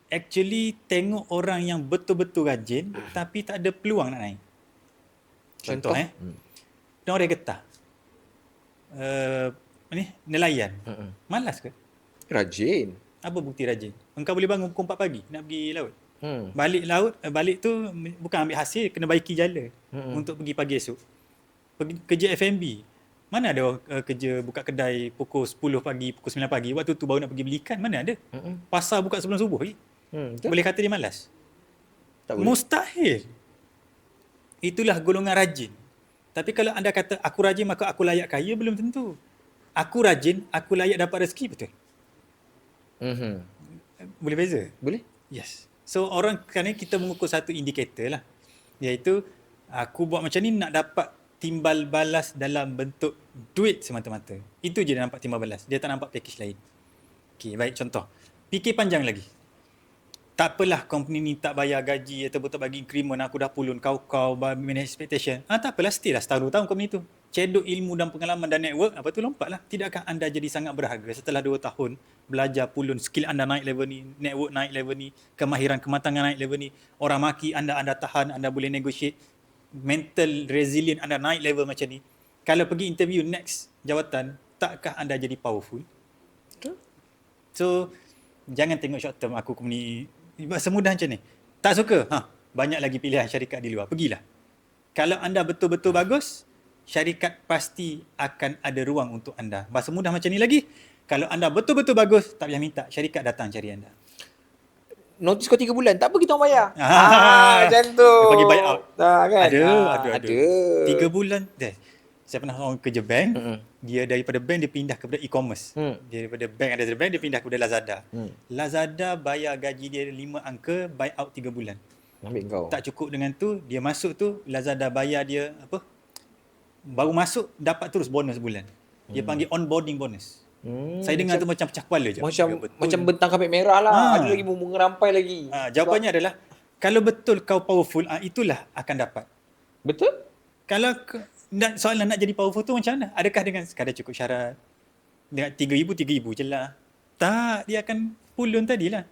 actually tengok orang yang betul-betul rajin tapi tak ada peluang nak naik. Contoh dan orang getah. Nelayan. Malas ke? Rajin. Apa bukti rajin? Engkau boleh bangun pukul 4 pagi nak pergi laut. Balik laut, balik tu bukan ambil hasil, kena baiki jala untuk pergi pagi esok. Pergi kerja F&B. Mana ada kerja buka kedai pukul 10 pagi, pukul 9 pagi, waktu tu baru nak pergi beli ikan, mana ada? Pasar buka sebelum subuh lagi. Boleh kata dia malas? Tak boleh. Mustahil. Itulah golongan rajin. Tapi kalau anda kata aku rajin maka aku layak kaya, belum tentu. Aku rajin, aku layak dapat rezeki, betul? Boleh beza? Boleh. Yes. So orang sekarang kita mengukur satu indikator lah, iaitu aku buat macam ni nak dapat timbal balas dalam bentuk duit semata-mata. Itu je dia nampak timbal balas. Dia tak nampak package lain. Okay, baik, contoh. Fikir panjang lagi. Tak apalah company ni tak bayar gaji atau tak bagi increment, aku dah pulun kau manage expectation. Tak apalah, stay lah setahun 2 tahun company tu. Cedok ilmu dan pengalaman dan network, apa tu lompatlah. Tidakkah anda jadi sangat berharga setelah 2 tahun belajar pulun, skill anda naik level ni, network naik level ni, kemahiran kematangan naik level ni, orang maki anda tahan, anda boleh negotiate, mental resilient anda naik level macam ni. Kalau pergi interview next jawatan, takkah anda jadi powerful? So jangan tengok short term, aku company semudah macam ni. Tak suka? Banyak lagi pilihan syarikat di luar, pergilah. Kalau anda betul-betul bagus, syarikat pasti akan ada ruang untuk anda. Bahasa mudah macam ni lagi, kalau anda betul-betul bagus, tak payah minta, syarikat datang cari anda. Notice kau 3 bulan, tak apa kita orang bayar. Macam tu. Dia bagi buyout. Kan? Ada. 3 bulan. Saya pernah orang kerja bank, dia daripada bank dia pindah kepada e-commerce. Dia daripada bank, dia pindah kepada Lazada. Lazada bayar gaji dia 5 angka, buyout 3 bulan. Ambil kau. Tak cukup dengan tu, dia masuk tu, Lazada bayar dia apa? Baru masuk dapat terus bonus bulan. Dia panggil onboarding bonus. Saya dengar tu macam pecah kepala je. Macam bentang kapit merah lah. Ada lagi mengerampai lagi. Jawapannya adalah, kalau betul kau powerful, itulah akan dapat. Betul? Kalau soalan nak jadi powerful tu macam mana? Adakah dengan sekadar cukup syarat? Dengan 3,000 je lah. Tak, dia akan pulun tadilah.